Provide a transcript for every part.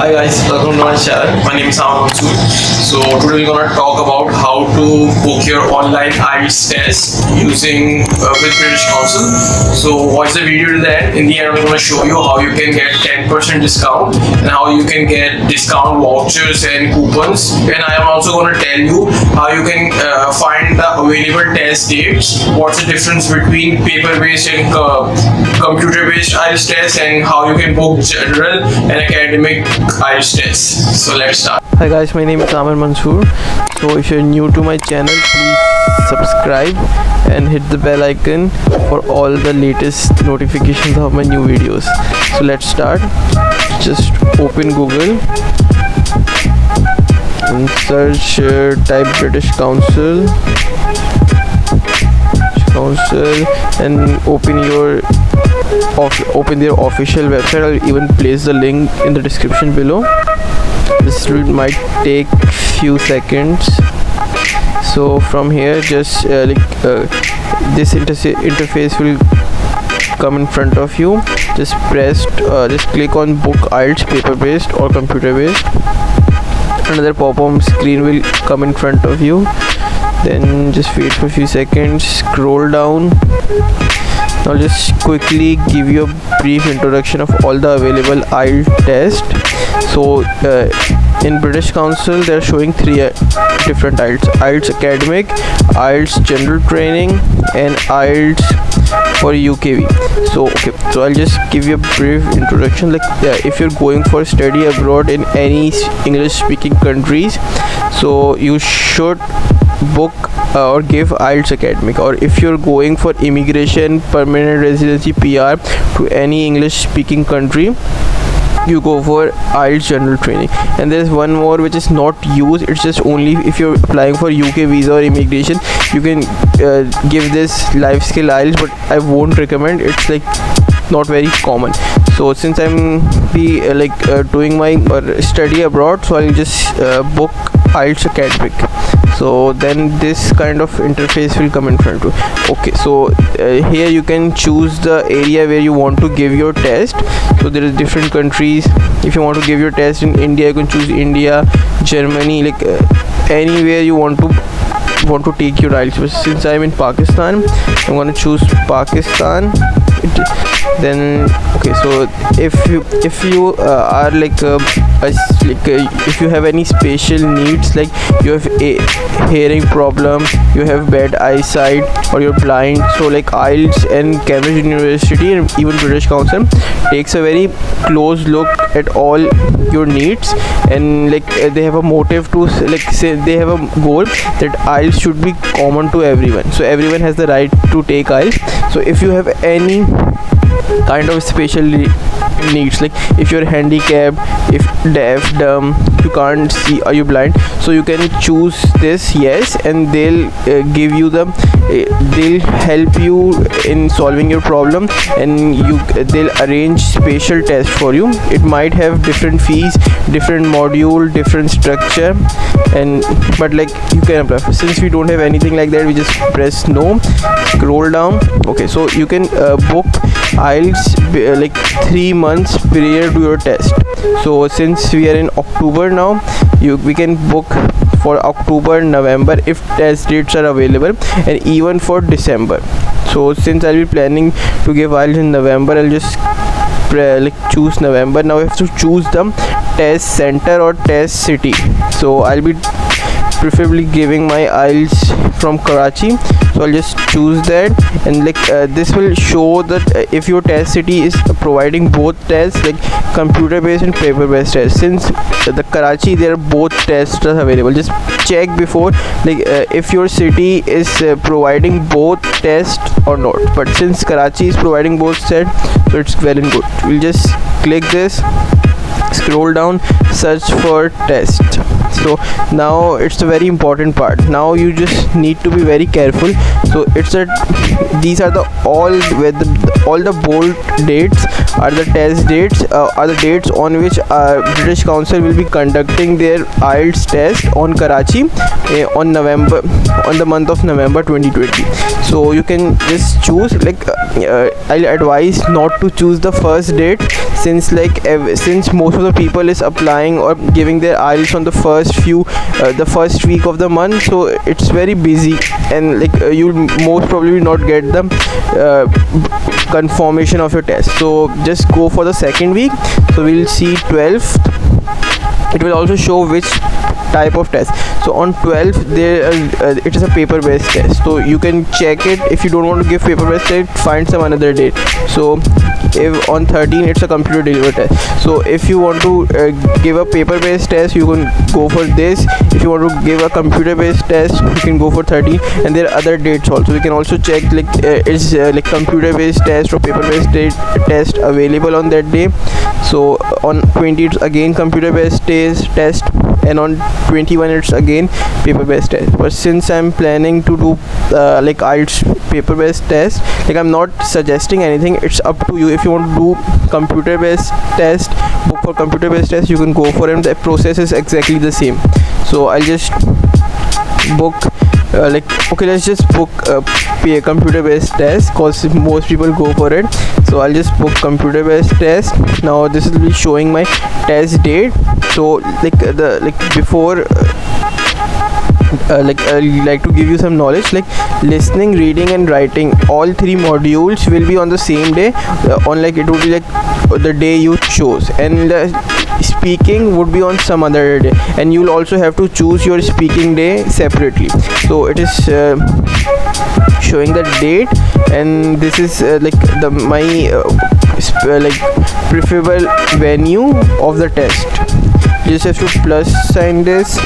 Hi guys, welcome to my channel. My name is Mansoor. So today we're gonna talk about how to book your online IELTS test using with British Council. So watch the video to the end. In the end, we're gonna show you how you can get 10% discount and how you can get discount vouchers and coupons. And I am also gonna tell you how you can find the available test dates. What's the difference between paper-based and computer-based IELTS test, and how you can book general and academic IELTS test. So let's start. Hi guys, my name is Mansoor. So if you're new to my channel, please subscribe and hit the bell icon for all the latest notifications of my new videos. So let's start. Just open Google and search, type British Council and open their official website. I'll even place the link in the description below. This might take few seconds. So from here, just this interface will come in front of you. Just click on book IELTS, paper based or computer based. Another pop-up screen will come in front of you. Then just wait for a few seconds, scroll down. I'll just quickly give you a brief introduction of all the available IELTS tests. So in British Council, they're showing three different IELTS: IELTS Academic, IELTS General Training, and IELTS for UKV. So I'll just give you a brief introduction. If you're going for study abroad in any English speaking countries, so you should book or give IELTS Academic. Or if you're going for immigration, permanent residency, PR to any English speaking country, you go for IELTS General Training. And there's one more which is not used. It's just only if you're applying for UK visa or immigration, you can give this life skill IELTS, but I won't recommend. It's not very common. So since I'm doing my study abroad, so I'll just book IELTS Academic. So then this kind of interface will come in front of you. So here you can choose the area where you want to give your test. So there is different countries. If you want to give your test in India, you can choose India, Germany, anywhere you want to take your IELTS. But since I'm in Pakistan, I'm going to choose Pakistan. Then so if you are if you have any special needs, like you have a hearing problem, you have bad eyesight, or you're blind, so IELTS and Cambridge University and even British Council takes a very close look at all your needs, and they have a motive to say they have a goal that IELTS should be common to everyone, so everyone has the right to take IELTS. So if you have any kind of special needs, like if you're handicapped, if deaf, dumb, you can't see, are you blind, so you can choose this yes, and they'll give you they'll help you in solving your problem, and they'll arrange special tests for you. It might have different fees, different module, different structure, but you can apply. Since we don't have anything like that, we just press no, scroll down. So you can book IELTS 3 months prior to your test. So since we are in October now, we can book for October, November if test dates are available, and even for December. So since I'll be planning to give IELTS in November, I'll just choose November. Now I have to choose the test center or test city. So I'll be preferably giving my IELTS from Karachi, so I'll just choose that, and this will show that if your test city is providing both tests, computer based and paper based tests. Since the Karachi, there are both tests available. Just check before if your city is providing both tests or not, but since Karachi is providing both tests, so it's well and good. We'll just click this, scroll down, search for test. So now it's a very important part. Now you just need to be very careful. So these are all the bold dates are the test dates, are the dates on which British Council will be conducting their IELTS test on Karachi on the month of November 2020. So you can just choose I'll advise not to choose the first date, since since most of the people is applying or giving their IELTS on the the first week of the month, so it's very busy, and you'll most probably not get the confirmation of your test. So just go for the second week. So we'll see 12th. It will also show which type of test. So on 12th there it is a paper based test, so you can check it. If you don't want to give paper based test, find some another date. So if on 13 it's a computer delivered test, so if you want to give a paper based test, you can go for this. If you want to give a computer based test, you can go for 13. And there are other dates also. You can also check is computer based test or paper based test available on that day. So on 20 it's again computer based test, and on 21 it's again paper based test. But since I'm planning to do IELTS paper based test, I'm not suggesting anything, it's up to you. If you want to do computer based test, book for computer based test, you can go for it. The process is exactly the same. So I'll just book okay, let's just book a computer based test, cause most people go for it. So I'll just book computer based test. Now this will be showing my test date. So before I'd like to give you some knowledge, listening, reading and writing, all three modules will be on the same day, it would be the day you chose, and speaking would be on some other day, and you'll also have to choose your speaking day separately. So it is showing the date, and this is my preferable venue of the test. You just have to plus sign this.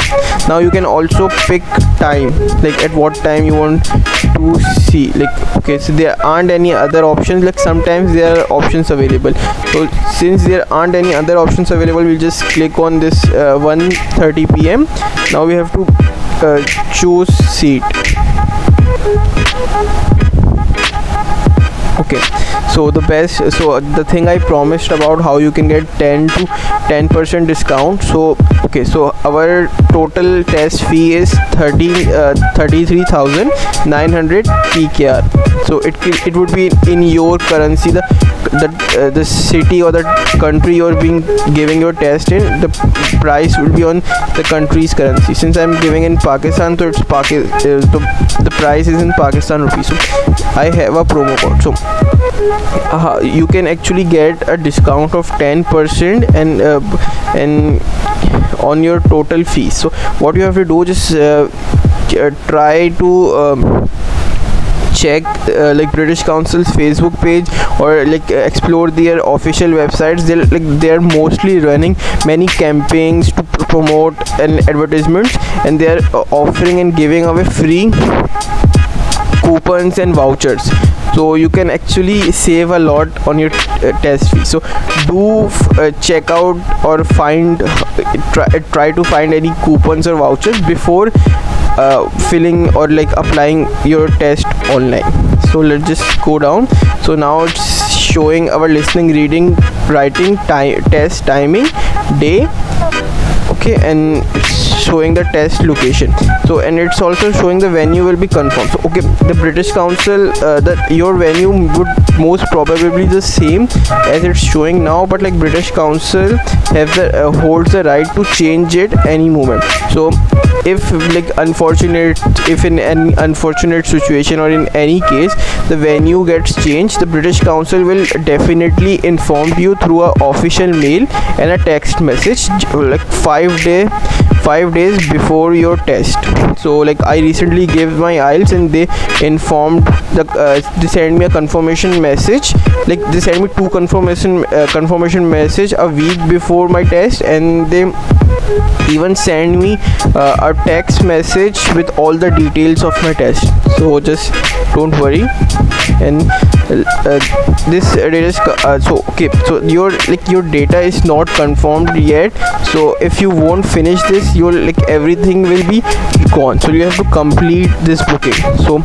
Now you can also pick time, at what time you want to see. Okay, so there aren't any other options. Sometimes there are options available. So since there aren't any other options available, we'll just click on this 1:30 p.m. Now we have to choose seat. Okay, so the thing I promised about how you can get 10% discount. So okay, so our total test fee is 33,900 PKR. So it would be in your currency, the city or the country you're giving your test in. The price will be on the country's currency. Since I'm giving in Pakistan, so the price is in Pakistan rupees. So I have a promo code. So you can actually get a discount of 10% and on your total fee. So what you have to do, just try to check British Council's Facebook page, or explore their official websites. They're mostly running many campaigns to promote and advertisements, and they're offering and giving away free coupons and vouchers. So you can actually save a lot on your test fee. So do check out or try to find any coupons or vouchers before filling or applying your test online. So let's just go down. So now it's showing our listening, reading, writing test timing, day. Okay, and it's showing the test location. So and it's also showing the venue will be confirmed. So okay, the British Council, that your venue would most probably the same as it's showing now, but British Council holds the right to change it any moment. So if in any unfortunate situation or in any case the venue gets changed, the British Council will definitely inform you through a official mail and a text message 5 days before your test. So I recently gave my IELTS, and they informed they sent me a confirmation message. They sent me two confirmation message a week before my test, and they even send me a text message with all the details of my test. So just don't worry. And this data is so okay, so your data is not confirmed yet. So if you won't finish this, your everything will be gone. So you have to complete this booking. So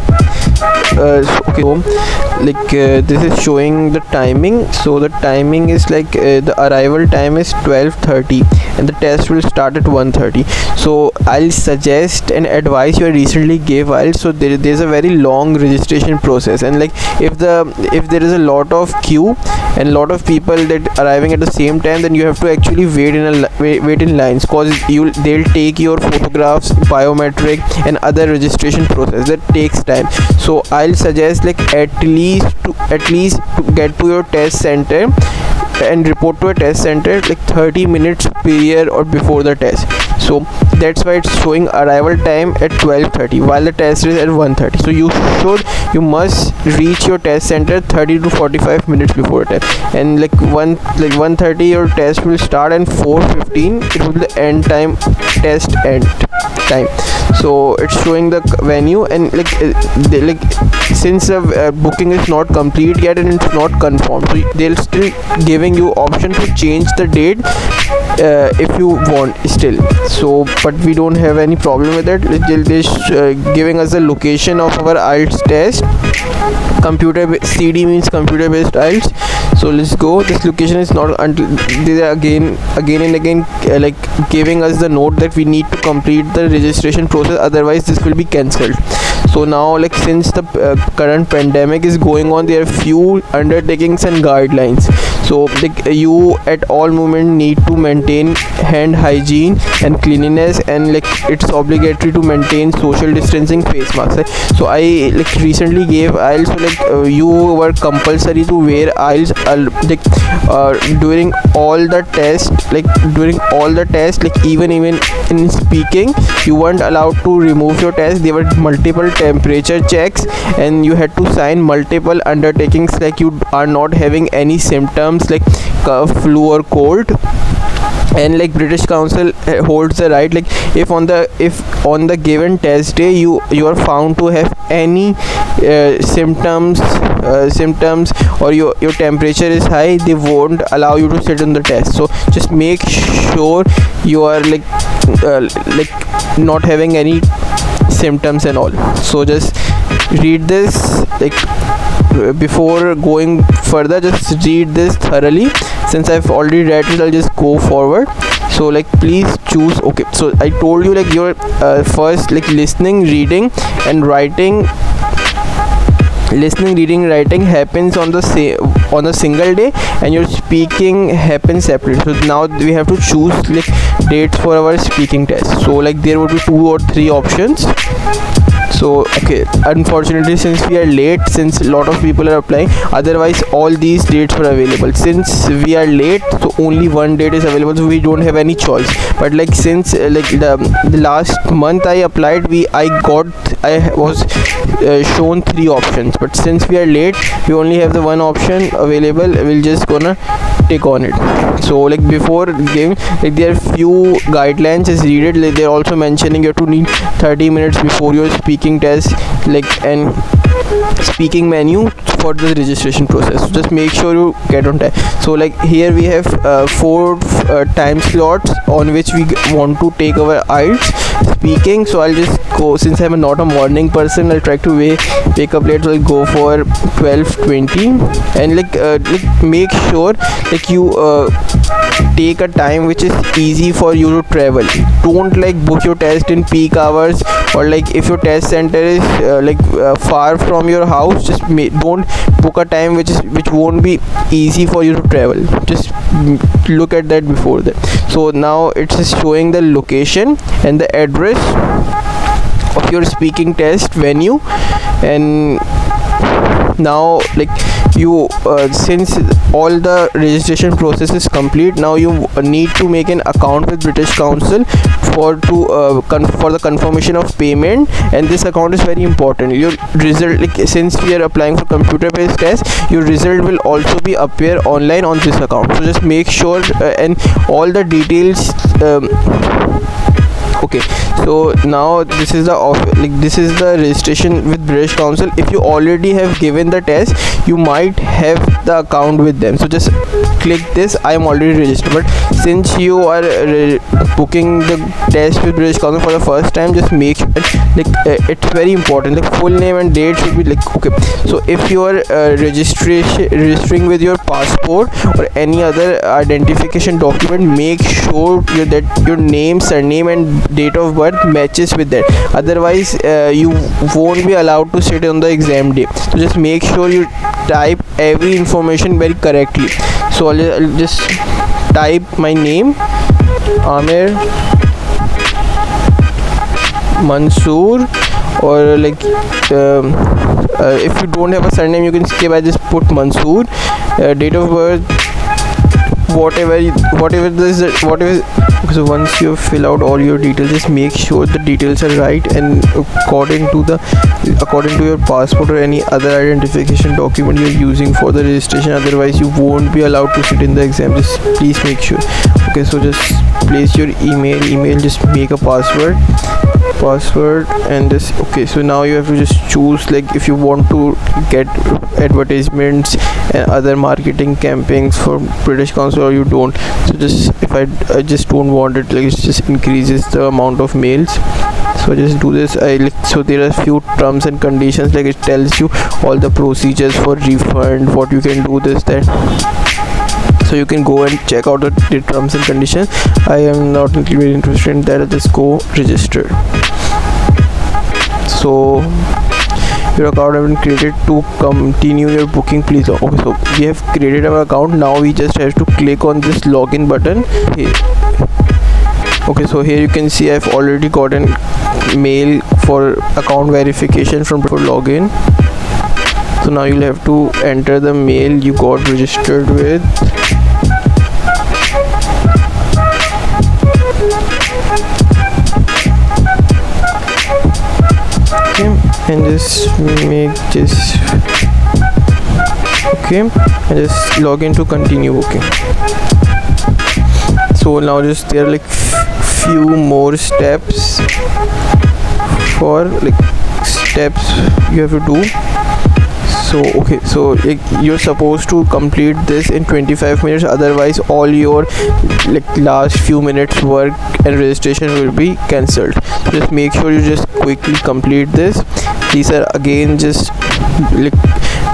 this is showing the timing. So the timing is like the arrival time is 12:30 and the test will start at 1:30. So I'll suggest and advise you recently gave IELTS, so there's a very long registration process, and like if there is a lot of queue and lot of people that arriving at the same time, then you have to actually wait in lines, cause they'll take your photographs, biometric and other registration process that takes time. So I'll suggest like at least to get to your test center and report to a test center like 30 minutes prior or before the test. So that's why it's showing arrival time at 12:30 while the test is at 1:30. So you must reach your test center 30 to 45 minutes before test, and like 1:30 your test will start, and 4:15 it will be the end time, test end time. So it's showing the venue, and since the booking is not complete yet and it's not confirmed, so they'll still giving you option to change the date if you want still. So but we don't have any problem with it. They're giving us the location of our IELTS test. CD means computer based IELTS. So let's go. This location is not until they are again and again like giving us the note that we need to complete the registration process, otherwise this will be cancelled. So now like since the current pandemic is going on, there are few undertakings and guidelines. So like you at all moment need to maintain hand hygiene and cleanliness, and like it's obligatory to maintain social distancing, face masks, right? So I like recently gave IELTS, so like you were compulsory to wear IELTS during all the tests, like even in speaking you weren't allowed to remove your test. There were multiple temperature checks and you had to sign multiple undertakings, like you are not having any symptoms like flu or cold. And like British Council holds the right, like if on the given test day you are found to have any symptoms or your temperature is high, they won't allow you to sit on the test. So just make sure you are like not having any symptoms and all. So just read this, like before going further, just read this thoroughly. Since I've already read it, I'll just go forward. So like please choose. Okay, so I told you like your first like listening, reading and writing happens on a single day, and your speaking happens separately. So now we have to choose like dates for our speaking test. So like there would be 2 or 3 options. So okay, unfortunately since we are late, since a lot of people are applying, otherwise all these dates were available. Since we are late, so only one date is available, so we don't have any choice. But like since the last month I applied, I was shown 3 options, but since we are late we only have the one option available. We'll just gonna take on it. So like before giving, like there are few guidelines is read it. Like they're also mentioning you have to need 30 minutes before your speaking test, like and speaking menu for the registration process. So just make sure you get on time. So like here we have 4 time slots on which we want to take our IELTS speaking. So I'll just go, since I'm not a morning person, I'll try to wake up late, so I'll go for 12:20. And like make sure like you take a time which is easy for you to travel. Don't like book your test in peak hours, or like if your test center is far from your house, just don't book a time which won't be easy for you to travel. Just look at that before that. So now it's showing the location and the address of your speaking test venue. And now like you since all the registration process is complete, now you need to make an account with British Council for the confirmation of payment. And this account is very important. Your result, like since we are applying for computer based test, your result will also be appear online on this account. So just make sure and all the details. Okay, so now this is the registration with British Council. If you already have given the test, you might have the account with them. So just click this, I am already registered. But since you are booking the test with British Council for the first time, just make sure it's very important, like full name and date should be okay. So if you are registering with your passport or any other identification document, make sure that your name, surname and date of birth matches with that. Otherwise you won't be allowed to sit on the exam day. So just make sure you type every information very correctly. So I'll just type my name, Amir Mansoor, or if you don't have a surname you can skip, I just put Mansoor. Date of birth, whatever. So once you fill out all your details, just make sure the details are right and according to your passport or any other identification document you're using for the registration. Otherwise you won't be allowed to sit in the exam. Just please make sure. Okay, so just place your email, just make a password and this. Okay, so now you have to just choose, if you want to get advertisements and other marketing campaigns for British Council or you don't. So just if I just don't want it, it just increases the amount of mails. So I just do this. So there are few terms and conditions, it tells you all the procedures for refund, what you can do, this, that. So you can go and check out the terms and conditions. I am not very interested in that. I'll just go register. So your account has been created. To continue your booking, please. Okay, so we have created our account. Now we just have to click on this login button here. Okay, so here you can see I've already gotten mail for account verification for login. So now you'll have to enter the mail you got registered with. Okay, and just make this. Okay, and just log in to continue booking. So now just there are few more steps for steps you have to do. So okay, so you're supposed to complete this in 25 minutes, otherwise all your last few minutes work and registration will be cancelled. Just make sure you just quickly complete this. These are again just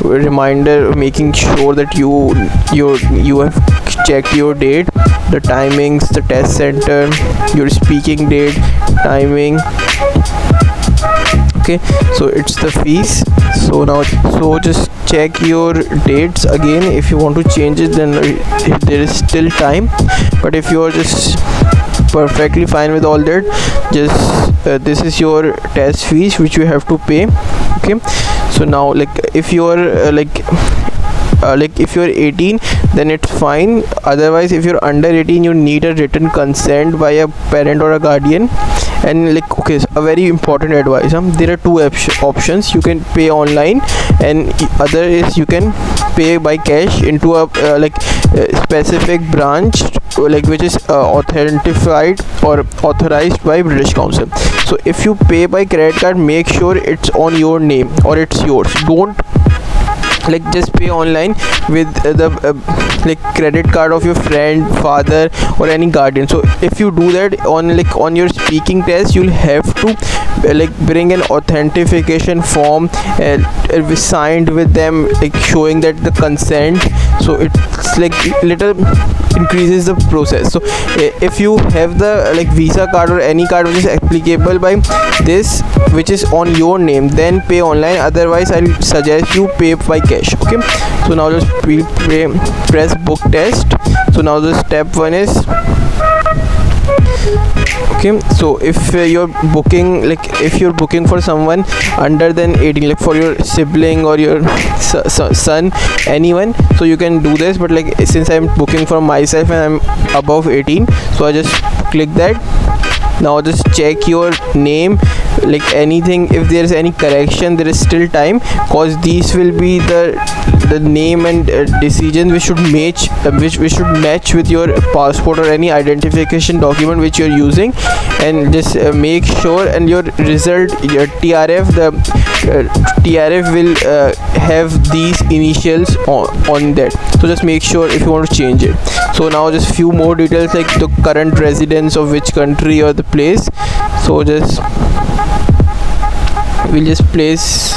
reminder, making sure that you have checked your date, the timings, the test center, your speaking date, timing. Okay, so it's the fees. So now just check your dates again. If you want to change it, then there is still time, but if you are just perfectly fine with all that, just this is your test fees which you have to pay. Okay, so now if you are if you're 18, then it's fine. Otherwise if you're under 18, you need a written consent by a parent or a guardian. And okay, so a very important advice, there are two options. You can pay online, and other is you can pay by cash into a specific branch which is authenticated or authorized by British Council. So if you pay by credit card, make sure it's on your name or it's yours. Don't just pay online with the credit card of your friend, father or any guardian. So if you do that on your speaking test, you'll have to bring an authentication form signed with them, showing that the consent. So it's little increases the process. So if you have the Visa card or any card which is applicable by this, which is on your name, then pay online. Otherwise I'll suggest you pay by cash. Okay, so now just press book test. So now the step 1 is okay. So if you're booking for someone under than 18, for your sibling or your son, anyone, so you can do this. But since I'm booking for myself and I'm above 18, so I just click that. Now just check your name, like anything, if there is any correction, there is still time, cause these will be the name and decision which should match with your passport or any identification document which you're using. And just make sure, and your result, your TRF, the TRF will have these initials on that. So just make sure if you want to change it. So now just few more details, like the current residence of which country or the place. So just we'll just place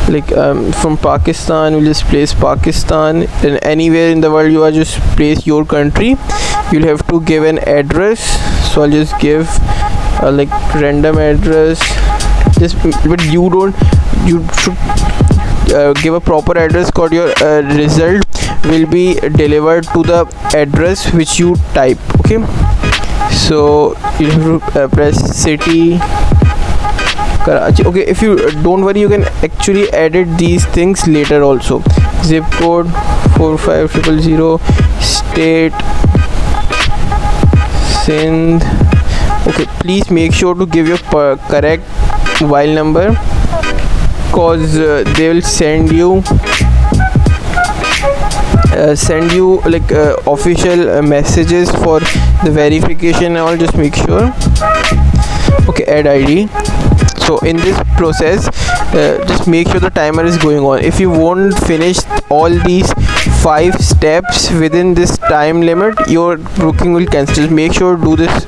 like from Pakistan, we'll just place Pakistan. And anywhere in the world you are, just place your country. You'll have to give an address. So I'll just give like random address. Just, but you should give a proper address, cause your result will be delivered to the address which you type. Okay, so you have to press city Karachi. Okay, if you don't worry, you can actually edit these things later also. Zip code 45000, state Sindh. Okay, please make sure to give your correct mobile number, cause they will send you like official messages for the verification and all. Just make sure. Okay, add ID. So in this process, just make sure the timer is going on. If you won't finish all these 5 steps within this time limit, your booking will cancel. Just make sure to do this.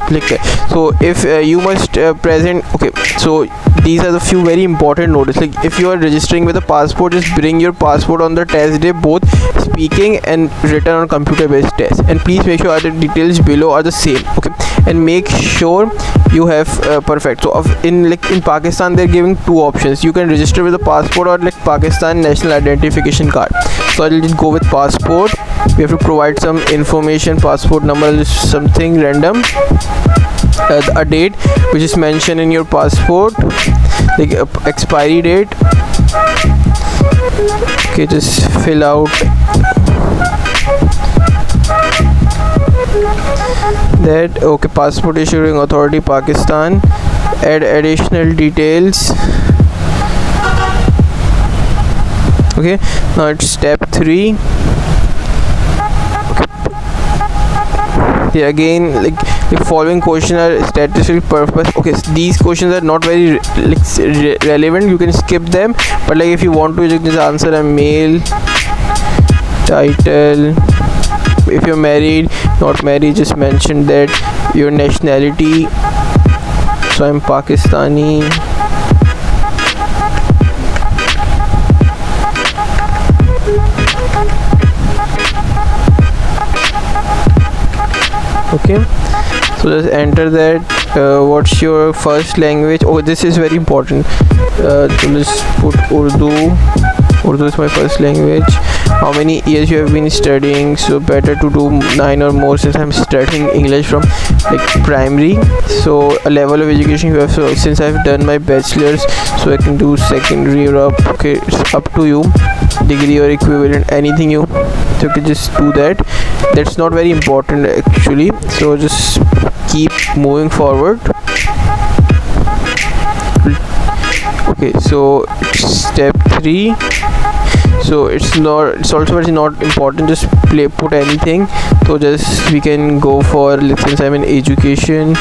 So if you must present, okay, so these are the few very important notice. Like if you are registering with a passport, just bring your passport on the test day, both speaking and written on computer based test. And please make sure the details below are the same. Okay, and make sure you have perfect. So in Pakistan, they're giving 2 options. You can register with a passport or like Pakistan national identification card. So I'll just go with passport. We have to provide some information, passport number, just something random, a date which is mentioned in your passport, like expiry date. Okay, just fill out that. Okay, passport issuing authority Pakistan. Add additional details. Okay, now it's step 3. Okay, again, like the following questions are statistical purpose. Okay, so these questions are not very relevant, you can skip them. But like if you want to, just answer a male, title, if you're married, not married, just mention that. Your nationality, so I'm Pakistani. Okay, so just enter that. What's your first language? Oh, this is very important. So let's put Urdu. Urdu is my first language. How many years you have been studying? So better to do 9 or more, since I'm studying English from like primary. So a level of education you have. So since I've done my bachelor's, so I can do secondary or up. Okay, it's up to you. Degree or equivalent, anything you. So you can just do that. That's not very important actually. So just keep moving forward. Okay, so step 3. So it's also very not important, just put anything. So just we can go for, since I'm in education,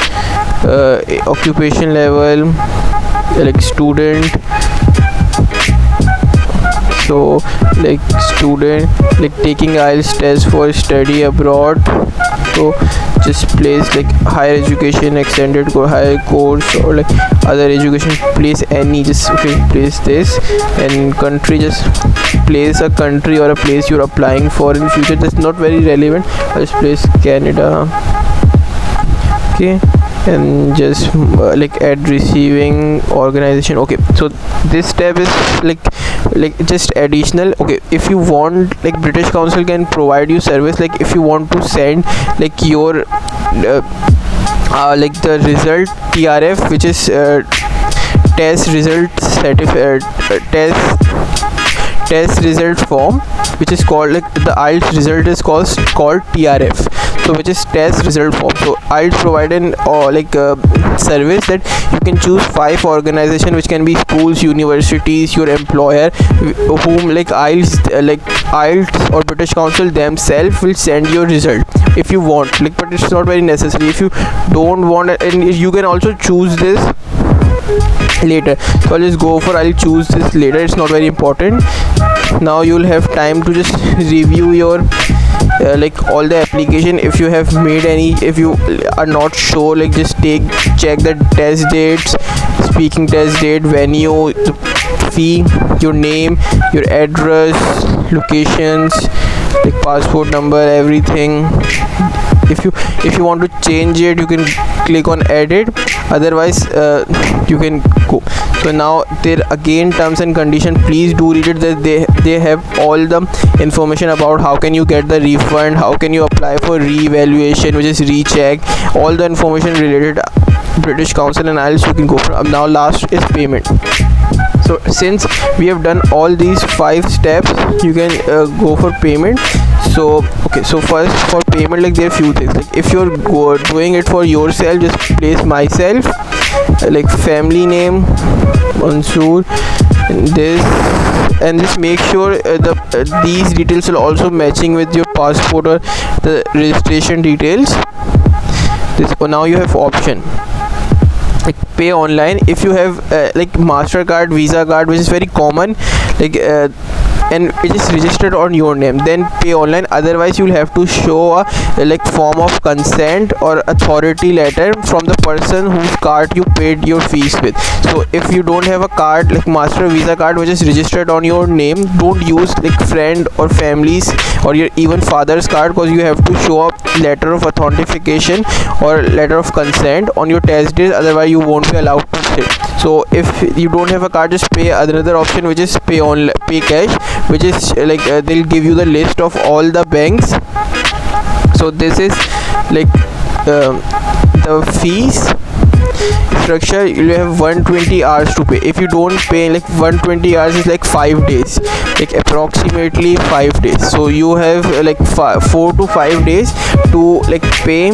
occupation level, like student. So like student, like taking IELTS test for study abroad. So just place like higher education, extended higher course, or like other education, place any, just okay, place this. And country, just place a country or a place you're applying for in future. That's not very relevant. I'll just place Canada. Okay, and just like add receiving organization. Okay, so this step is like just additional. Okay, if you want, like British Council can provide you service, like if you want to send like your like the result TRF, which is test result certificate, test result form, which is called like the IELTS result is called TRF. so which is test result form. So IELTS provide an service that you can choose 5 organization, which can be schools, universities, your employer, whom IELTS or British Council themselves will send your result if you want, but it's not very necessary. If you don't want it, and you can also choose this later, so I'll choose this later, it's not very important. Now you'll have time to just review your all the application. If you have made any, if you are not sure, just check the test dates, speaking test date, venue, the fee, your name, your address, locations, passport number, everything. If you want to change it, you can click on edit, otherwise you can go. So now there again terms and condition, please do read it, that they have all the information about how can you get the refund, how can you apply for re-evaluation, which is recheck, all the information related British Council and IELTS you can go for. Now last is payment. So since we have done all these 5 steps, you can go for payment. So first for payment, there are few things, if you're doing it for yourself, just place myself, family name Mansoor, and just make sure these details are also matching with your passport or the registration details. Now you have option pay online. If you have MasterCard, Visa card, which is very common, and it is registered on your name, then pay online. Otherwise you'll have to show a form of consent or authority letter from the person whose card you paid your fees with. So if you don't have a card Master Visa card which is registered on your name, don't use friend or families or your even father's card, because you have to show a letter of authentication or letter of consent on your test days, otherwise you won't be allowed to sit. So if you don't have a card, just pay another option, which is pay cash, which is they'll give you the list of all the banks. So this is the fees structure. You have 120 hours to pay. If you don't pay 120 hours is 5 days, approximately 5 days. So you have 4 to 5 days to pay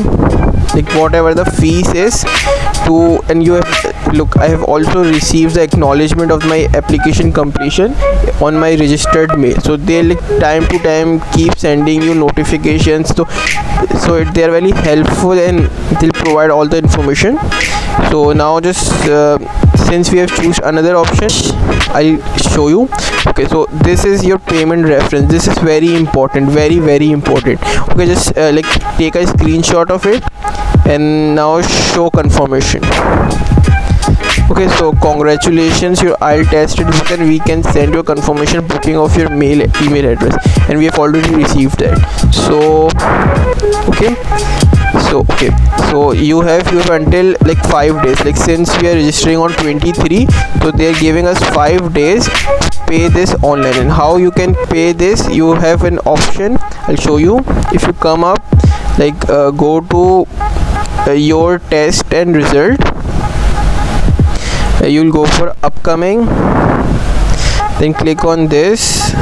whatever the fees is to. And you have I have also received the acknowledgement of my application completion on my registered mail. So they time to time keep sending you notifications, so they are very helpful and they'll provide all the information. So now just since we have choose another option, I'll show you. So this is your payment reference. This is very important, very important. Just take a screenshot of it and now show confirmation. So congratulations, your IELTS test is booked, and we can send you a confirmation booking of your email address, and we have already received that. So you have until 5 days, since we are registering on 23, so they are giving us 5 days to pay this online. And how you can pay this, you have an option, I'll show you. If you come up go to your test and result, you'll go for upcoming, then click on this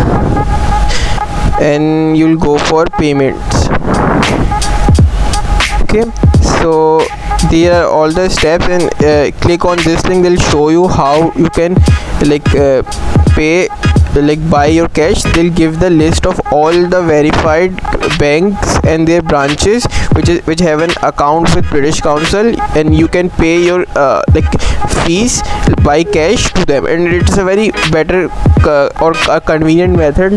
and you'll go for payments. So there are all the steps, and click on this link. They'll show you how you can pay by your cash. They'll give the list of all the verified banks and their branches which have an account with British Council, and you can pay your fees by cash to them. And it's a very better or a convenient method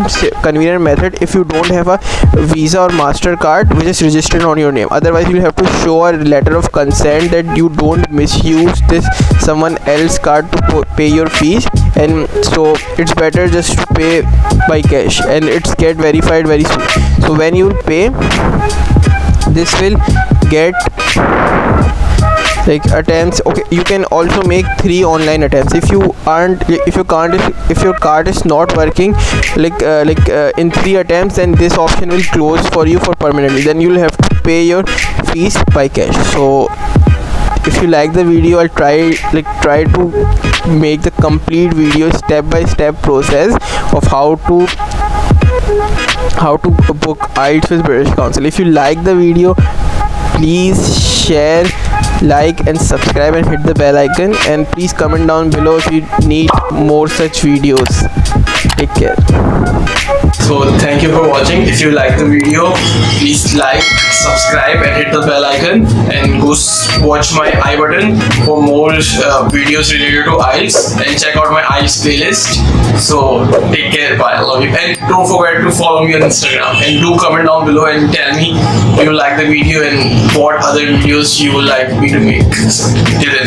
if you don't have a Visa or MasterCard which is registered on your name. Otherwise you'll have to show a letter of consent that you don't misuse this someone else card to pay your fees. And so it's better just to pay by cash, and it's get verified very soon. So when you pay, this will get attempts. You can also make 3 online attempts. If your card is not working in 3 attempts, then this option will close for you for permanently. Then you'll have to pay your fees by cash. So if you like the video, I'll try to make the complete video step by step process of how to how to book IELTS with British Council. If you like the video, please share, like and subscribe and hit the bell icon, and please comment down below if you need more such videos. Take care. So thank you for watching. If you like the video, please like, subscribe and hit the bell icon, and go watch my I button for more videos related to IELTS, and check out my IELTS playlist. So take care, bye, I love you, and don't forget to follow me on Instagram, and do comment down below and tell me if you like the video and what other videos you would like me to make. So, till then.